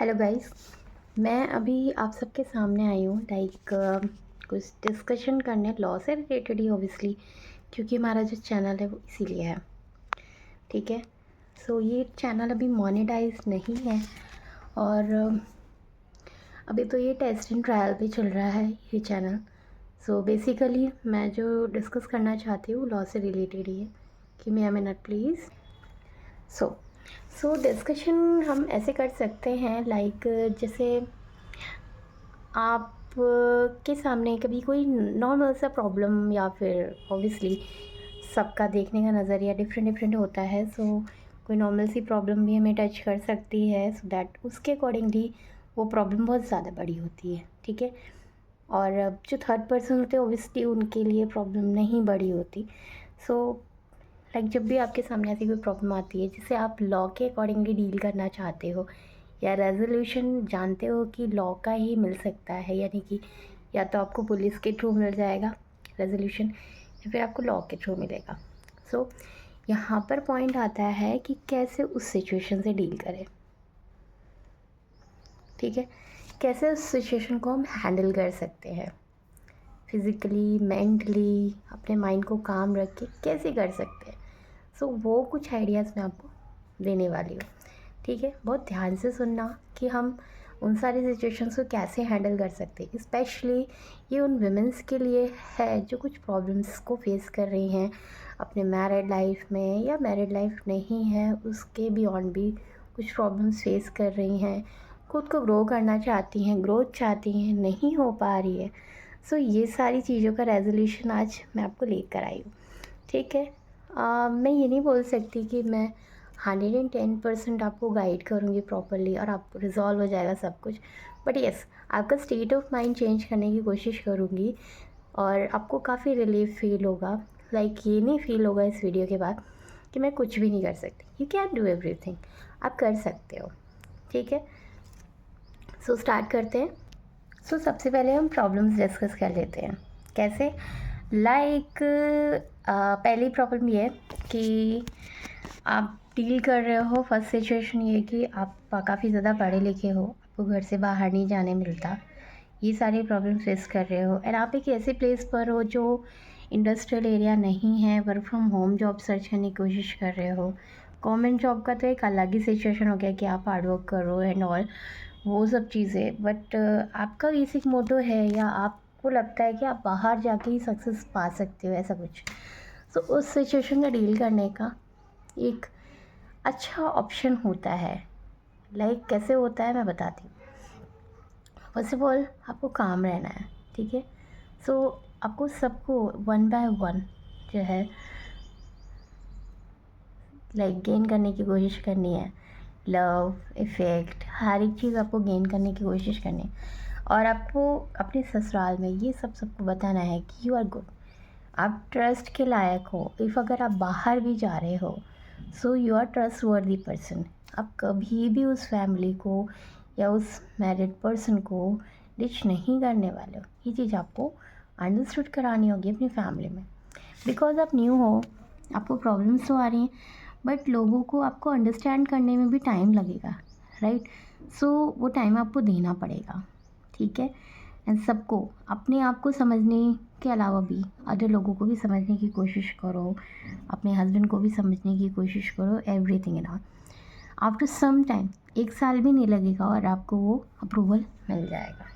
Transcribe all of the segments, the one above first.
Hello guys. मैं अभी आप सबके सामने आई हूँ कुछ डिस्कशन करने लॉ से रिलेटेड ही ऑब्वियसली, क्योंकि हमारा जो चैनल है वो इसीलिए है। ठीक है। ये चैनल अभी मोनेटाइज नहीं है और अभी तो ये टेस्ट एंड ट्रायल पे चल रहा है ये चैनल। बेसिकली मैं जो डिस्कस करना चाहती हूँ लॉ से रिलेटेड ही है। कि मे आई मिनट प्लीज़। सो डिस्कशन हम ऐसे कर सकते हैं जैसे आप के सामने कभी कोई नॉर्मल सा प्रॉब्लम या फिर ऑब्वियसली सबका देखने का नज़रिया डिफरेंट डिफरेंट होता है। कोई नॉर्मल सी प्रॉब्लम भी हमें टच कर सकती है, सो दैट उसके अकॉर्डिंगली वो प्रॉब्लम बहुत ज़्यादा बड़ी होती है। ठीक है। और अब जो थर्ड पर्सन होते हैं ऑब्वियसली उनके लिए प्रॉब्लम नहीं बड़ी होती। सो जब भी आपके सामने ऐसी कोई प्रॉब्लम आती है जिसे आप लॉ के अकॉर्डिंगली डील करना चाहते हो या रेजोल्यूशन जानते हो कि लॉ का ही मिल सकता है, यानी कि या तो आपको पुलिस के थ्रू मिल जाएगा रेजोल्यूशन या फिर आपको लॉ के थ्रू मिलेगा। यहाँ पर पॉइंट आता है कि कैसे उस सिचुएशन से डील करें। ठीक है। कैसे उस सिचुएशन को हम हैंडल कर सकते हैं फिज़िकली मेंटली, अपने माइंड को काम रख के कैसे कर सकते हैं। वो कुछ आइडियाज़ मैं आपको देने वाली हूँ। ठीक है। बहुत ध्यान से सुनना कि हम उन सारी सिचुएशंस को कैसे हैंडल कर सकते हैं। स्पेशली ये उन वुमेंस के लिए है जो कुछ प्रॉब्लम्स को फेस कर रही हैं अपने मैरिड लाइफ में, या मैरिड लाइफ नहीं है उसके बियॉन्ड भी कुछ प्रॉब्लम्स फेस कर रही हैं, खुद को ग्रो करना चाहती हैं, ग्रोथ चाहती हैं, नहीं हो पा रही है। ये सारी चीज़ों का रेजोल्यूशन आज मैं आपको लेकर आई हूँ। ठीक है। मैं ये नहीं बोल सकती कि मैं 110% आपको गाइड करूँगी प्रॉपरली और आप रिज़ॉल्व हो जाएगा सब कुछ, बट येस आपका स्टेट ऑफ माइंड चेंज करने की कोशिश करूँगी और आपको काफ़ी रिलीफ फील होगा। ये नहीं फील होगा इस वीडियो के बाद कि मैं कुछ भी नहीं कर सकती। यू कैन डू एवरीथिंग, आप कर सकते हो। ठीक है। स्टार्ट करते हैं। सबसे पहले हम प्रॉब्लम्स डिस्कस कर लेते हैं। कैसे? पहली प्रॉब्लम ये है कि आप डील कर रहे हो, फर्स्ट सिचुएशन ये है कि आप काफ़ी ज़्यादा पढ़े लिखे हो, आपको घर से बाहर नहीं जाने मिलता, ये सारी प्रॉब्लम फेस कर रहे हो एंड आप एक ऐसे प्लेस पर हो जो इंडस्ट्रियल एरिया नहीं है, work from home job search करने की कोशिश कर रहे हो। गवर्नमेंट जॉब का तो एक अलग ही सिचुएशन हो गया कि आप हार्ड वर्क करो एंड ऑल वो सब चीज़ें, बट आपका बेसिक मोटो है या आपको लगता है कि आप बाहर जाके ही सक्सेस पा सकते हो, ऐसा कुछ। उस सिचुएशन का डील करने का एक अच्छा ऑप्शन होता है। कैसे होता है मैं बताती हूँ। फर्स्ट ऑफ ऑल आपको काम रहना है। ठीक है। आपको सबको वन बाय वन जो है गेन करने की कोशिश करनी है। लव इफ़ेक्ट हर एक चीज़ आपको गेन करने की कोशिश करनी है और आपको अपने ससुराल में ये सबको बताना है कि यू आर गुड, आप ट्रस्ट के लायक हो। इफ़ अगर आप बाहर भी जा रहे हो यू आर ट्रस्ट वर्दी पर्सन। आप कभी भी उस फैमिली को या उस मैरिड पर्सन को डिच नहीं करने वाले हो। ये चीज़ आपको अंडरस्टूड करानी होगी अपनी फैमिली में, बिकॉज आप न्यू हो, आपको प्रॉब्लम्स तो आ रही हैं, बट लोगों को आपको अंडरस्टैंड करने में भी टाइम लगेगा, राइट। वो टाइम आपको देना पड़ेगा। ठीक है। एंड सबको अपने आप को समझने के अलावा भी अदर लोगों को भी समझने की कोशिश करो, अपने हस्बैंड को भी समझने की कोशिश करो, everything in all. After some time, 1 साल भी नहीं लगेगा और आपको वो अप्रूवल मिल जाएगा।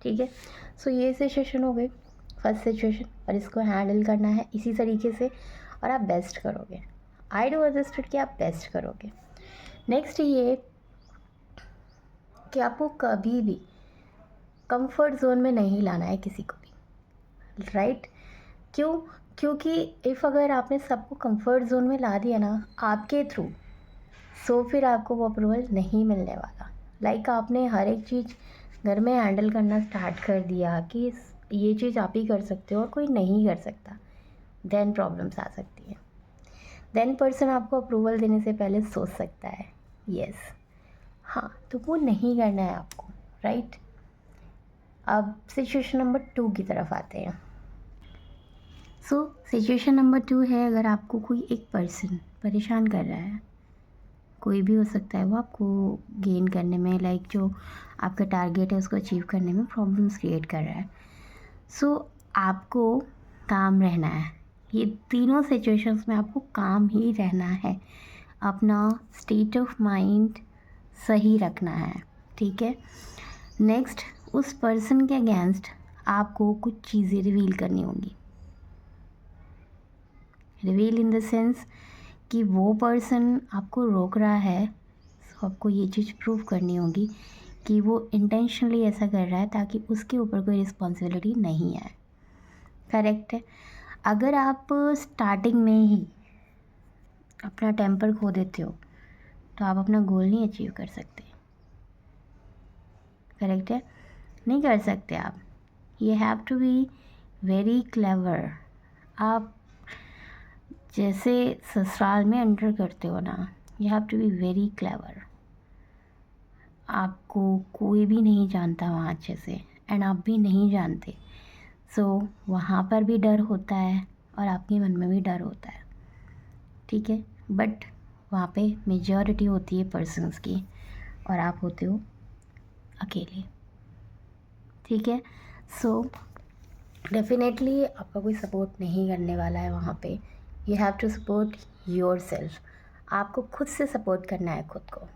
ठीक है। ये सिचुएशन हो गई फर्स्ट सिचुएशन, और इसको हैंडल करना है इसी तरीके से और आप बेस्ट करोगे। आई डू अंडरस्टूड कि आप बेस्ट करोगे। नेक्स्ट ये कि आपको कभी भी कंफर्ट जोन में नहीं लाना है किसी को भी, राइट। क्यों? क्योंकि इफ़ अगर आपने सबको कंफर्ट जोन में ला दिया ना आपके थ्रू, फिर आपको वो अप्रूवल नहीं मिलने वाला। आपने हर एक चीज़ घर में हैंडल करना स्टार्ट कर दिया कि ये चीज़ आप ही कर सकते हो और कोई नहीं कर सकता, देन प्रॉब्लम्स आ सकती है। देन पर्सन आपको अप्रूवल देने से पहले सोच सकता है, यस हाँ, तो वो नहीं करना है आपको, राइट। अब सिचुएशन नंबर 2 की तरफ आते हैं। सिचुएशन नंबर 2 है, अगर आपको कोई एक पर्सन परेशान कर रहा है, कोई भी हो सकता है वो आपको गेन करने में, लाइक जो आपका टारगेट है उसको अचीव करने में प्रॉब्लम्स क्रिएट कर रहा है। सो आपको काम रहना है, ये तीनों सिचुएशंस में आपको काम ही रहना है, अपना स्टेट ऑफ माइंड सही रखना है, ठीक है। नेक्स्ट, उस पर्सन के अगेंस्ट आपको कुछ चीज़ें रिवील करनी होंगी। रिवील इन द सेंस कि वो पर्सन आपको रोक रहा है, तो आपको ये चीज़ प्रूव करनी होगी कि वो इंटेंशनली ऐसा कर रहा है ताकि उसके ऊपर कोई रिस्पॉन्सिबिलिटी नहीं है। करेक्ट है। अगर आप स्टार्टिंग में ही अपना टेम्पर खो देते हो तो आप अपना गोल नहीं अचीव कर सकते। करेक्ट है, नहीं कर सकते आप। You have to be very clever. आप जैसे ससुराल में एंटर करते हो ना, you have to be very clever. आपको कोई भी नहीं जानता वहाँ अच्छे से, एंड आप भी नहीं जानते। सो वहाँ पर भी डर होता है और आपके मन में भी डर होता है, ठीक है। बट वहाँ पे मेजॉरिटी होती है पर्सन्स की और आप होते हो अकेले, ठीक है। सो डेफिनेटली आपका कोई सपोर्ट नहीं करने वाला है वहाँ पे। You have to support yourself. आपको खुद से सपोर्ट करना है खुद को।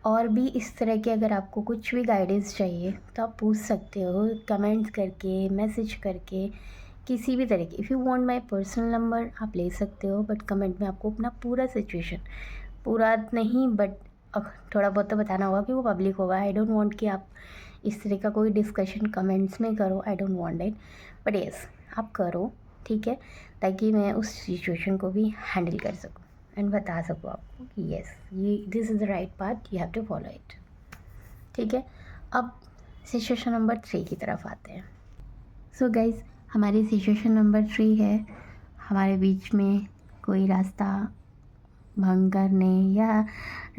और भी इस तरह के अगर आपको कुछ भी गाइडेंस चाहिए तो आप पूछ सकते हो कमेंट्स करके, मैसेज करके, किसी भी तरह की। If you want my personal number आप ले सकते हो, बट कमेंट में आपको अपना पूरा सिचुएशन, पूरा नहीं बट थोड़ा बहुत तो बताना होगा कि वो पब्लिक होगा। आई डोंट वांट कि आप इस तरह का कोई डिस्कशन कमेंट्स में करो, I don't want it. But yes, आप करो, ठीक है, ताकि मैं उस सिचुएशन को भी हैंडल कर सकूँ एंड बता सकूँ आपको कि येस, ये this is the right path, you have to follow it, ठीक है। अब सिचुएशन नंबर 3 की तरफ आते हैं। सो गाइज, हमारी सिचुएशन नंबर 3 है, हमारे बीच में कोई रास्ता भंग करने या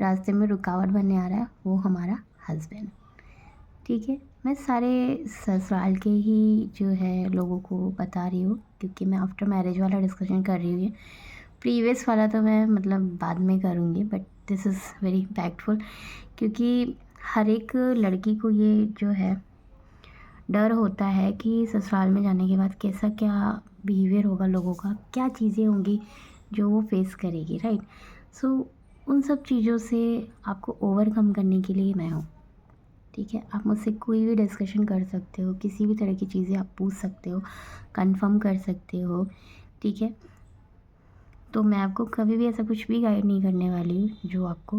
रास्ते में रुकावट बनने आ रहा है, वो हमारा हस्बैंड, ठीक है। मैं सारे ससुराल के ही जो है लोगों को बता रही हूँ, क्योंकि मैं आफ्टर मैरिज वाला डिस्कशन कर रही हूँ। प्रीवियस वाला तो मैं मतलब बाद में करूँगी, but this is very impactful, क्योंकि हर एक लड़की को ये जो है डर होता है कि ससुराल में जाने के बाद कैसा क्या बिहेवियर होगा लोगों का, क्या चीज़ें होंगी जो वो फेस करेगी, राइट। सो उन सब चीज़ों से आपको ओवरकम करने के लिए मैं हूँ, ठीक है। आप मुझसे कोई भी डिस्कशन कर सकते हो, किसी भी तरह की चीज़ें आप पूछ सकते हो, कंफर्म कर सकते हो, ठीक है। तो मैं आपको कभी भी ऐसा कुछ भी गाइड नहीं करने वाली हूँ जो आपको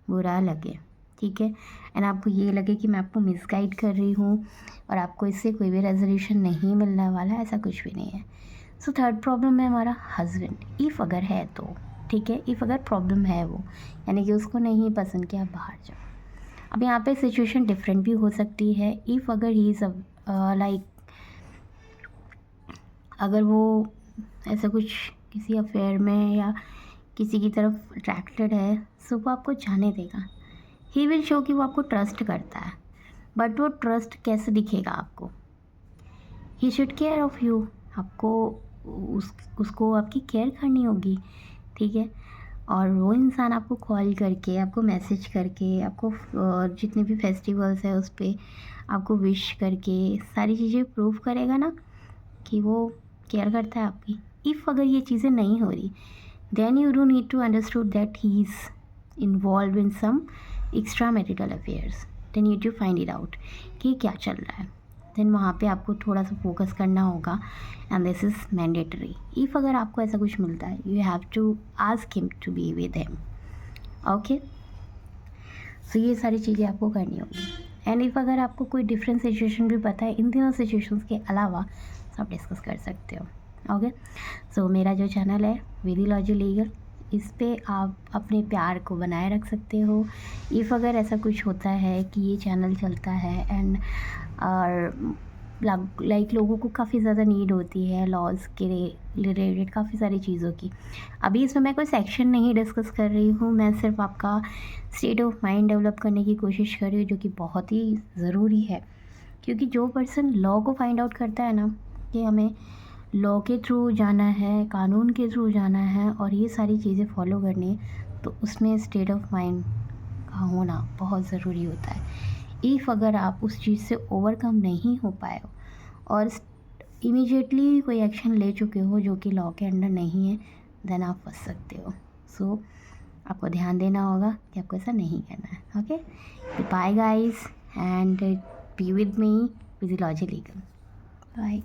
बुरा लगे, ठीक है। एंड आपको ये लगे कि मैं आपको मिसगाइड कर रही हूँ और आपको इससे कोई भी रेजोल्यूशन नहीं मिलने वाला, ऐसा कुछ भी नहीं है। सो थर्ड प्रॉब्लम है हमारा हस्बैंड। इफ़ अगर है तो ठीक है, इफ़ अगर प्रॉब्लम है वो, यानी कि उसको नहीं पसंद कि आप बाहर जाओ। अब यहाँ पे सिचुएशन डिफरेंट भी हो सकती है। इफ़ अगर ही सब लाइक अगर वो ऐसा कुछ किसी अफेयर में या किसी की तरफ अट्रैक्टेड है, सो वो आपको जाने देगा। ही विल शो कि वो आपको ट्रस्ट करता है, बट वो ट्रस्ट कैसे दिखेगा आपको? He should care of you. आपको उसको आपकी केयर करनी होगी, ठीक है। और वो इंसान आपको कॉल करके, आपको मैसेज करके, आपको जितने भी फेस्टिवल्स है उस पर आपको विश करके सारी चीज़ें प्रूव करेगा ना कि वो केयर करता है आपकी। इफ़ अगर ये चीज़ें नहीं हो रही, then you do need to understood that he is involve in some extra marital affairs. Then you to find it out कि क्या चल रहा है। देन वहाँ पे आपको थोड़ा सा फोकस करना होगा, and this is mandatory. If अगर आपको ऐसा कुछ मिलता है, you have to ask him to be with him, okay. So ये सारी चीज़ें आपको करनी होगी। एंड इफ़ अगर आपको कोई डिफरेंट सिचुएशन भी पता है इन तीनों सिचुएशंस के अलावा, तो आप डिस्कस कर सकते हो, ओके। सो मेरा जो चैनल है विधिलॉजी लीगल, इस पे आप अपने प्यार को बनाए रख सकते हो। इफ़ अगर ऐसा कुछ होता है कि ये चैनल चलता है एंड और लाइक लोगों को काफ़ी ज़्यादा नीड होती है लॉज के रिलेटेड काफ़ी सारी चीज़ों की। अभी इसमें मैं कोई सेक्शन नहीं डिस्कस कर रही हूँ, मैं सिर्फ आपका स्टेट ऑफ माइंड डेवलप करने की कोशिश कर रही हूँ, जो कि बहुत ही ज़रूरी है। क्योंकि जो पर्सन लॉ को फाइंड आउट करता है ना कि हमें लॉ के थ्रू जाना है, कानून के थ्रू जाना है और ये सारी चीज़ें फॉलो करनी है, तो उसमें स्टेट ऑफ माइंड का होना बहुत ज़रूरी होता है। इफ़ अगर आप उस चीज़ से ओवरकम नहीं हो पाए हो और इमीडिएटली कोई एक्शन ले चुके हो जो कि लॉ के अंडर नहीं है, देन आप फंस सकते हो। सो आपको ध्यान देना होगा कि आपको ऐसा नहीं करना है। Okay, bye guys and be with me, physiology legal. Bye.